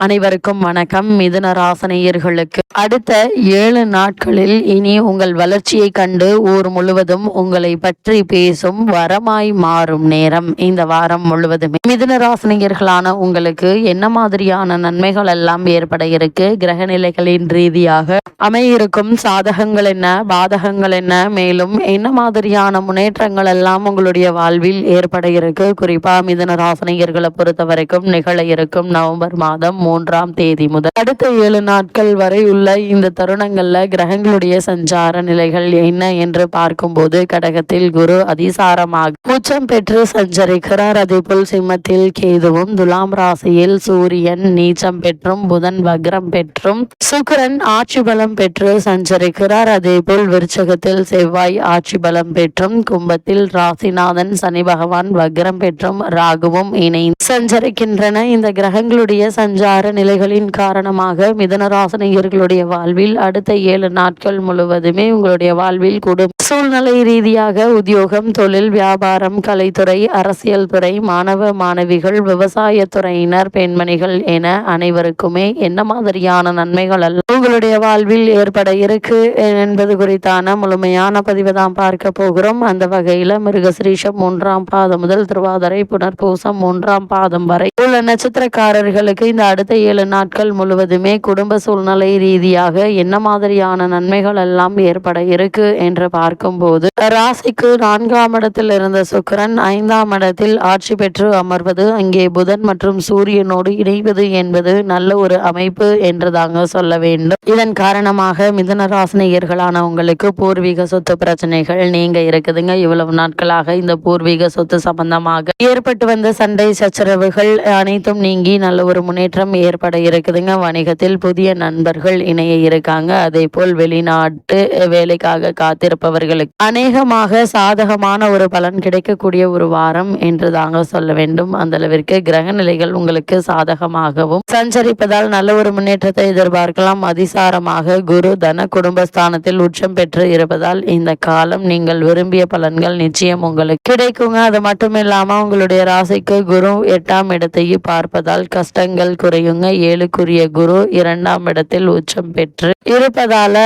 அனைவருக்கும் வணக்கம். மிதுன ராசினியர்களுக்கு அடுத்த 7 நாட்களில் இனி உங்கள் வளர்ச்சியை கண்டு ஊர் முழுவதும் உங்களை பற்றி பேசும் வரமாய் மாறும் நேரம். இந்த வாரம் முழுவதுமே மிதுன ராசினியர்களான உங்களுக்கு என்ன மாதிரியான நன்மைகள் எல்லாம் ஏற்பட இருக்கு, கிரக நிலைகளின் ரீதியாக அமையிருக்கும் சாதகங்கள் என்ன, பாதகங்கள் என்ன, மேலும் என்ன மாதிரியான முன்னேற்றங்கள் எல்லாம் உங்களுடைய வாழ்வில் ஏற்பட இருக்கு, குறிப்பா மிதுன ராசினியர்களை பொறுத்த வரைக்கும் நிகழ இருக்கும் நவம்பர் மாதம் 3ஆம் தேதி முதல் அடுத்த 7 நாட்கள் வரை உள்ள இந்த தருணங்கள்ல கிரகங்களுடைய சஞ்சார நிலைகள் என்ன என்று பார்க்கும்போது, கடகத்தில் குரு அதிசாரமாக உச்சம் பெற்று சஞ்சரிக்கிறார். அதேபோல் சிம்மத்தில் கேதுவும், துலாம் ராசியில் சூரியன் நீச்சம் பெற்றும், புதன் வக்ரம் பெற்றும், சுக்கிரன் ஆட்சி பலம் பெற்று சஞ்சரிக்கிறார். அதேபோல் விருச்சகத்தில் செவ்வாய் ஆட்சி பலம் பெற்றும், கும்பத்தில் ராசிநாதன் சனி பகவான் வக்ரம் பெற்றும், ராகுவும் இணைந்து சஞ்சரிக்கின்றன. இந்த கிரகங்களுடைய சஞ்சார நிலைகளின் காரணமாக மிதுனராசினியர்களுடைய வாழ்வில் அடுத்த 7 நாட்கள் முழுவதுமே உங்களுடைய வாழ்வில் குடும்ப சூழ்நிலை ரீதியாக உத்தியோகம், தொழில், வியாபாரம், கலைத்துறை, அரசியல் துறை, மாணவ மாணவிகள், விவசாய துறையினர், பெண்மணிகள் என அனைவருக்குமே என்ன மாதிரியான நன்மைகள் எல்லாம் உங்களுடைய வாழ்வில் ஏற்பட இருக்கு என்பது குறித்தான முழுமையான பதிவை தான் பார்க்க போகிறோம். அந்த வகையில மிருகசிரீஷம் 1ஆம் பாதம் முதல் திருவாதிரை புனர்பூசம் 1ஆம் பாதம் வரை உள்ள நட்சத்திரக்காரர்களுக்கு இந்த அடுத்த 7 நாட்கள் முழுவதுமே குடும்ப சூழ்நிலை ரீதியாக என்ன மாதிரியான நன்மைகள் எல்லாம் ஏற்பட இருக்கு என்று பார்க்கும்போது, ராசிக்கு 4ஆம் இடத்தில் இருந்த சுக்கிரன் 5ஆம் இடத்தில் ஆட்சி பெற்று அமர்வது, அங்கே புதன் மற்றும் சூரியனோடு இணைவது என்பது நல்ல ஒரு அமைப்பு என்று தாங்க சொல்ல வேண்டும். இதன் காரணமாக மிதுன ராசினியர்களான உங்களுக்கு பூர்வீக சொத்து பிரச்சனைகள் நீங்க இருக்குதுங்க. இவ்வளவு நாட்களாக இந்த பூர்வீக சொத்து சம்பந்தமாக ஏற்பட்டு வந்த சண்டை சச்சரவுகள் அனைத்தும் நீங்கி நல்ல ஒரு முன்னேற்றம் ஏற்பட இருக்குதுங்க. வணிகத்தில் புதிய நண்பர்கள் இணைய இருக்காங்க. அதே போல் வெளிநாட்டு வேலைக்காக காத்திருப்பவர்களுக்கு அநேகமாக சாதகமான ஒரு பலன் கிடைக்கக்கூடிய ஒரு வாரம் என்று தாங்க சொல்ல வேண்டும். அந்த அளவிற்கு கிரக நிலைகள் உங்களுக்கு சாதகமாகவும் சஞ்சரிப்பதால் நல்ல ஒரு முன்னேற்றத்தை எதிர்பார்க்கலாம். அதிசாரமாக குரு தன குடும்பஸ்தானத்தில் உச்சம் பெற்று இருப்பதால் இந்த காலம் நீங்கள் விரும்பிய பலன்கள் நிச்சயம் உங்களுக்கு கிடைக்குங்க. அது மட்டும் இல்லாம உங்களுடைய ராசிக்கு குரு 8ஆம் இடத்தையும் பார்ப்பதால் கஷ்டங்கள் குறையுங்க. 7க்குரிய குரு 2ஆம் இடத்தில் உச்சம் பெற்று இருப்பதால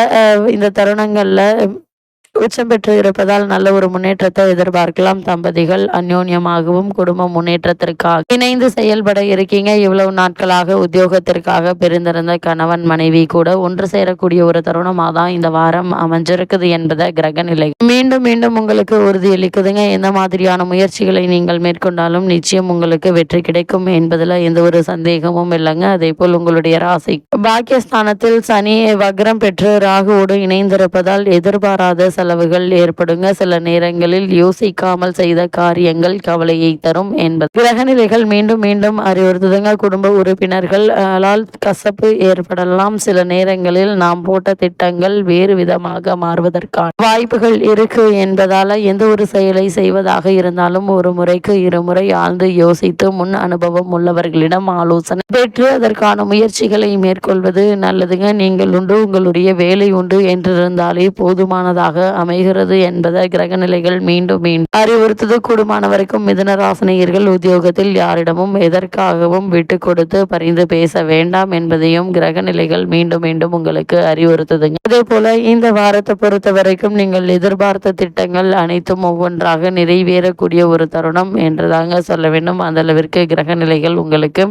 இந்த தருணங்கள்ல உச்சம் பெற்று இருப்பதால் நல்ல ஒரு முன்னேற்றத்தை எதிர்பார்க்கலாம். தம்பதிகள் அந்யோன்யமாகவும் குடும்ப முன்னேற்றத்திற்காக இணைந்து செயல்பட இருக்கீங்க. இவ்வளவு நாட்களாக உத்தியோகத்திற்காக பிரிந்திருந்த கணவன் மனைவி கூட ஒன்று சேரக்கூடிய ஒரு தருணமாக தான் இந்த வாரம் அமைஞ்சிருக்குது என்பதை கிரக நிலை மீண்டும் மீண்டும் உங்களுக்கு உறுதியளிக்குதுங்க. எந்த மாதிரியான முயற்சிகளை நீங்கள் மேற்கொண்டாலும் நிச்சயம் உங்களுக்கு வெற்றி கிடைக்கும் என்பதுல எந்த ஒரு சந்தேகமும் இல்லைங்க. அதே போல் உங்களுடைய ராசி பாக்கியஸ்தானத்தில் சனி வக்ரம் பெற்று ராகுவோடு இணைந்திருப்பதால் எதிர்பாராத செலவுகள் ஏற்படுங்க. சில நேரங்களில் யோசிக்காமல் செய்த காரியங்கள் கவலையை தரும் என்பது கிரகநிலைகள் மீண்டும் மீண்டும் அறிவுறுத்துதுங்க. குடும்ப உறுப்பினர்களால் கசப்பு ஏற்படலாம். சில நேரங்களில் நாம் போட்ட திட்டங்கள் வேறு விதமாக மாறுவதற்கான வாய்ப்புகள் இருக்கு என்பதால எந்த ஒரு செயலை செய்வதாக இருந்தாலும் ஒரு முறைக்கு 2 முறை ஆழ்ந்து யோசித்து முன் அனுபவம் உள்ளவர்களிடம் ஆலோசனை பெற்று அதற்கான முயற்சிகளை மேற்கொள்வது நல்லதுங்க. நீங்கள் உண்டு உங்களுடைய வேலை உண்டு என்றிருந்தாலே போதுமானதாக அமைகிறது என்பதை கிரக நிலைகள் மீண்டும் மீண்டும் அறிவுறுத்தது. கூடுமான வரைக்கும் மிதுன ராசினியர்கள் உத்தியோகத்தில் யாரிடமும் எதற்காகவும் விட்டு கொடுத்து பரிந்து பேச வேண்டாம் என்பதையும் கிரக நிலைகள் மீண்டும் மீண்டும் உங்களுக்கு அறிவுறுத்துதுங்க. அதே போல இந்த வாரத்தை பொறுத்த வரைக்கும் நீங்கள் எதிர்பார்த்த திட்டங்கள் அனைத்தும் ஒவ்வொன்றாக நிறைவேறக்கூடிய ஒரு தருணம் என்றுதாங்க சொல்ல வேண்டும். அந்த அளவிற்கு கிரக நிலைகள் உங்களுக்கு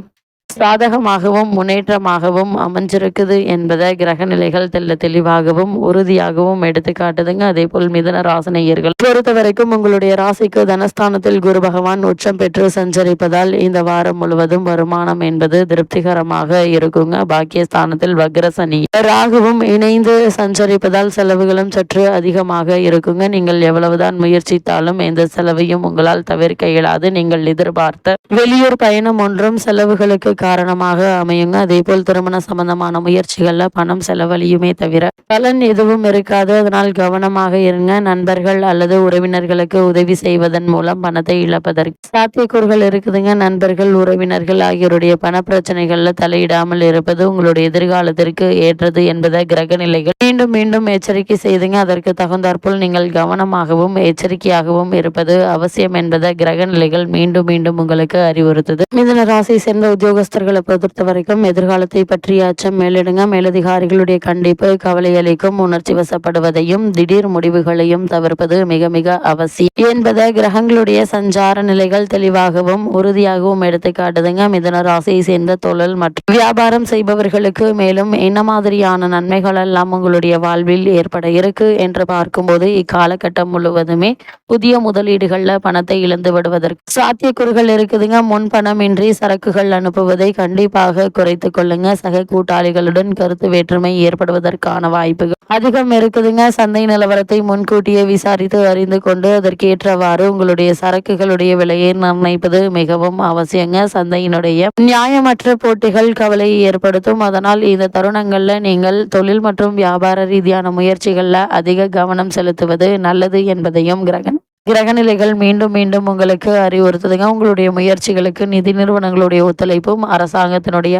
சாதகமாகவும் முன்னேற்றமாகவும் அமைஞ்சிருக்குது என்பதை கிரக நிலைகள் தெளிவாகவும் உறுதியாகவும் எடுத்து காட்டுதுங்க. அதே போல் மிதுன ராசினியர்கள் பொறுத்த வரைக்கும் உங்களுடைய ராசிக்கு தனஸ்தானத்தில் குரு பகவான் உச்சம் பெற்று சஞ்சரிப்பதால் இந்த வாரம் முழுவதும் வருமானம் என்பது திருப்திகரமாக இருக்குங்க. பாக்கியஸ்தானத்தில் வக்ர சனி ராகுவும் இணைந்து சஞ்சரிப்பதால் செலவுகளும் சற்று அதிகமாக இருக்குங்க. நீங்கள் எவ்வளவுதான் முயற்சித்தாலும் எந்த செலவையும் உங்களால் தவிர்க்க இயலாது. நீங்கள் எதிர்பார்த்த வெளியூர் பயணம் ஒன்றும் செலவுகளுக்கு காரணமாக அமையுங்க. அதே போல் திருமண சம்பந்தமான முயற்சிகள்ல பணம் செலவழியுமே தவிர பலன் எதுவும் இருக்காது. அதனால் கவனமாக இருங்க. நண்பர்கள் அல்லது உறவினர்களுக்கு உதவி செய்வதன் மூலம் பணத்தை இழப்பதற்கு சாத்தியக்கூறுகள் இருக்குதுங்க. நண்பர்கள், உறவினர்கள் ஆகியோருடைய பண பிரச்சனைகள்ல தலையிடாமல் இருப்பது உங்களுடைய எதிர்காலத்திற்கு ஏற்றது என்பதை கிரக நிலைகள் மீண்டும் மீண்டும் எச்சரிக்கை செய்துங்க. அதற்கு தகுந்தாற்போல் நீங்கள் கவனமாகவும் எச்சரிக்கையாகவும் இருப்பது அவசியம் என்பதை கிரக நிலைகள் மீண்டும் மீண்டும் உங்களுக்கு அறிவுறுத்துது. மிதுன ராசி சேர்ந்த உத்தியோக உத்தியோகஸ்தர்களை பொறுத்த வரைக்கும் எதிர்காலத்தை பற்றிய அச்சம் மேலிடுங்க. மேலதிகாரிகளுடைய கண்டிப்பு கவலை அளிக்கும். உணர்ச்சி வசப்படுவதையும் திடீர் முடிவுகளையும் தவிர்ப்பது மிக மிக அவசியம் என்பதை கிரகங்களுடைய சஞ்சார நிலைகள் தெளிவாகவும் உறுதியாகவும் எடுத்து காட்டுதுங்க. மிதுன ராசியை சேர்ந்த தொழில் மற்றும் வியாபாரம் செய்பவர்களுக்கு மேலும் என்ன மாதிரியான நன்மைகள் எல்லாம் உங்களுடைய வாழ்வில் ஏற்பட இருக்கு என்று பார்க்கும்போது இக்காலகட்டம் முழுவதுமே புதிய முதலீடுகள்ல பணத்தை இழந்து விடுவதற்கு சாத்தியக்கூறுகள் இருக்குதுங்க. முன் பணமின்றி சரக்குகள் அனுப்புவதை கண்டிப்பாக குறைத்து கொள்ளுங்க. சக கூட்டாளிகளுடன் கருத்து வேற்றுமை ஏற்படுவதற்கான வாய்ப்புகள் அதிகம் இருக்குதுங்க. சந்தை நிலவரத்தை முன்கூட்டியே விசாரித்து அறிந்து கொண்டு அதற்கேற்றவாறு உங்களுடைய சரக்குகளுடைய விலையை நிர்ணயிப்பது மிகவும் அவசியங்க. சந்தையினுடைய நியாயமற்ற போட்டிகள் கவலையை ஏற்படுத்தும். அதனால் இந்த தருணங்கள்ல நீங்கள் தொழில் மற்றும் வியாபார ரீதியான முயற்சிகள்ல அதிக கவனம் செலுத்துவது நல்லது என்பதையும் கிரகநிலைகள் மீண்டும் மீண்டும் உங்களுக்கு அறிவுறுத்துதுங்க. உங்களுடைய முயற்சிகளுக்கு நிதி நிறுவனங்களுடைய ஒத்துழைப்பும் அரசாங்கத்தினுடைய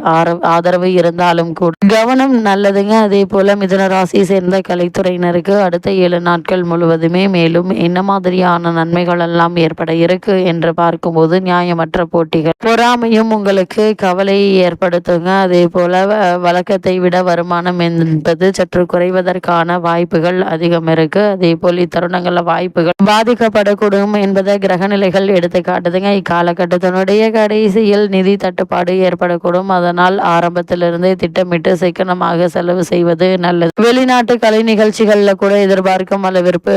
ஆதரவு இருந்தாலும் கூட கவனம் நல்லதுங்க. அதே போல மிதுன ராசியை சேர்ந்த கலைத்துறையினருக்கு அடுத்த 7 நாட்கள் முழுவதுமே மேலும் என்ன மாதிரியான நன்மைகள் எல்லாம் ஏற்பட இருக்கு என்று பார்க்கும்போது நியாயமற்ற போட்டிகள் பொறாமையும் உங்களுக்கு கவலையை ஏற்படுத்துங்க. அதே போல வழக்கத்தை விட வருமானம் என்பது சற்று குறைவதற்கான வாய்ப்புகள் அதிகம் இருக்கு. அதே போல் இத்தருணங்கள்ல வாய்ப்புகள் படக்கூடும் என்பதை கிரகநிலைகள் எடுத்து காட்டுதுங்க. இக்காலகட்டத்தினுடைய கடைசியில் நிதி தட்டுப்பாடு ஏற்படக்கூடும். அதனால் ஆரம்பத்திலிருந்தே திட்டமிட்டு சிக்கனமாக செலவு செய்வது நல்லது. வெளிநாட்டு கலை நிகழ்ச்சிகள்ல கூட எதிர்பார்க்கும் அளவிற்கு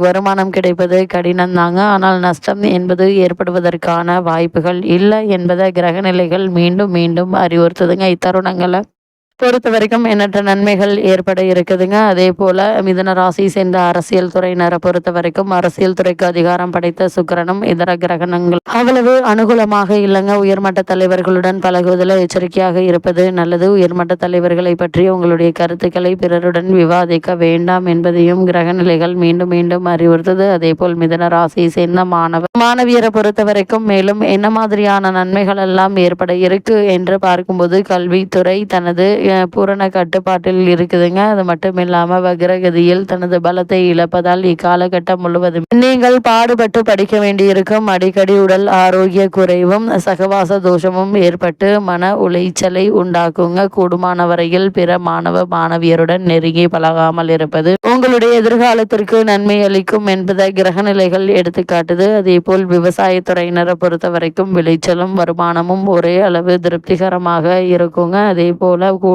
வருமானம் கிடைப்பது கடினம் தாங்க. ஆனால் நஷ்டம் என்பது ஏற்படுவதற்கான வாய்ப்புகள் இல்லை என்பதை கிரகநிலைகள் மீண்டும் மீண்டும் அறிவுறுத்துதுங்க. இத்தருணங்களை பொறுத்த வரைக்கும் எண்ணற்ற நன்மைகள் ஏற்பட இருக்குதுங்க. அதே போல மிதுன ராசி சேர்ந்த அரசியல் துறையினரை பொறுத்த வரைக்கும் அரசியல் துறைக்கு அதிகாரம் படைத்த சுக்கிரனும் இதர கிரகணங்கள் அவ்வளவு அனுகூலமாக இல்லைங்க. உயர்மட்ட தலைவர்களுடன் பழகுவதில் எச்சரிக்கையாக இருப்பது நல்லது. உயர்மட்ட தலைவர்களை பற்றி உங்களுடைய கருத்துக்களை பிறருடன் விவாதிக்க வேண்டாம் என்பதையும் கிரகநிலைகள் மீண்டும் மீண்டும் அறிவுறுத்தது. அதே போல் மிதுன ராசியை சேர்ந்த மாணவியரை பொறுத்த வரைக்கும் மேலும் என்ன மாதிரியான நன்மைகள் எல்லாம் ஏற்பட இருக்கு என்று பார்க்கும்போது கல்வித்துறை தனது பூரண கட்டுப்பாட்டில் இருக்குதுங்க. அது மட்டும் இல்லாம வக்ரகதியில் தனது பலத்தை இழப்பதால் இக்காலகட்டம் முழுவதும் நீங்கள் பாடுபட்டு படிக்க வேண்டியிருக்கும். அடிக்கடி உடல் ஆரோக்கிய குறைவும் சகவாச தோஷமும் ஏற்பட்டு மன உளைச்சலை உண்டாக்குங்க. கூடுமான வரையில் பிற மாணவியருடன் நெருங்கி பழகாமல் இருப்பது உங்களுடைய எதிர்காலத்திற்கு நன்மை அளிக்கும் என்பதை கிரகநிலைகள் எடுத்துக்காட்டுது. அதே போல் விவசாயத்துறையினரை பொறுத்த வரைக்கும் விளைச்சலும் வருமானமும் ஒரே அளவு திருப்திகரமாக இருக்குங்க. அதே போல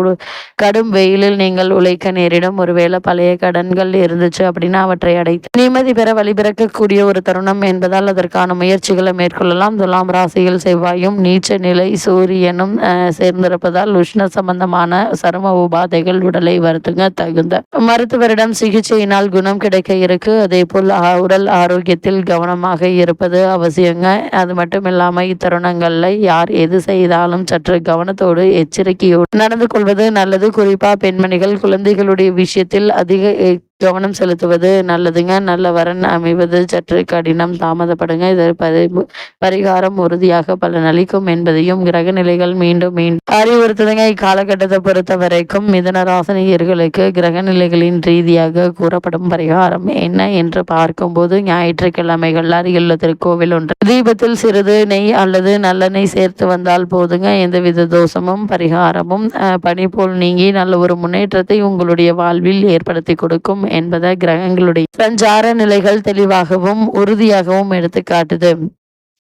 கடும் வெயிலில் நீங்கள் உழைக்க நேரிடும். ஒருவேளை பழைய கடன்கள் இருந்துச்சு அப்படின்னா அவற்றை அடைத்து நிம்மதி பெற வழிபிறக்கக்கூடிய ஒரு தருணம் என்பதால் அதற்கான முயற்சிகளை மேற்கொள்ளலாம். துலாம் ராசியில் செவ்வாயும் நீச்ச நிலை சூரியனும் சேர்ந்திருப்பதால் உஷ்ண சம்பந்தமான சரும உபாதைகள் உடலை வருத்துங்க. தகுந்த மருத்துவரிடம் சிகிச்சையினால் குணம் கிடைக்க இருக்கு. அதே போல் உடல் ஆரோக்கியத்தில் கவனமாக இருப்பது அவசியங்க. அது மட்டும் இல்லாம இத்தருணங்கள்ல யார் எது செய்தாலும் சற்று கவனத்தோடு எச்சரிக்கையோடு நடந்து கொள்வது நல்லது. குறிப்பா பெண்மணிகள் குழந்தைகளுடைய விஷயத்தில் அதிக கவனம் செலுத்துவது நல்லதுங்க. நல்ல வரன் அமைவது சற்று கடினம், தாமதப்படுங்க. இது பரிகாரம் உறுதியாக பலனளிக்கும் என்பதையும் கிரகநிலைகள் மீண்டும் அறிவுறுத்துதுங்க. இக்காலகட்டத்தை பொறுத்த வரைக்கும் மிதுன ராசினியர்களுக்கு கிரகநிலைகளின் ரீதியாக கூறப்படும் பரிகாரம் என்ன என்று பார்க்கும்போது ஞாயிற்றுக்கிழமைகள் அருகிலுள்ள திருக்கோவில் ஒன்று தீபத்தில் சிறிது நெய் அல்லது நல்லெண்ணெய் சேர்த்து வந்தால் போதுங்க. எந்தவித தோஷமும் பரிகாரமும் பனி போல் நீங்கி நல்ல ஒரு முன்னேற்றத்தை உங்களுடைய வாழ்வில் ஏற்படுத்தி கொடுக்கும் என்பதை கிரகங்களுடைய சஞ்சார நிலைகள் தெளிவாகவும் உறுதியாகவும் எடுத்து காட்டுது.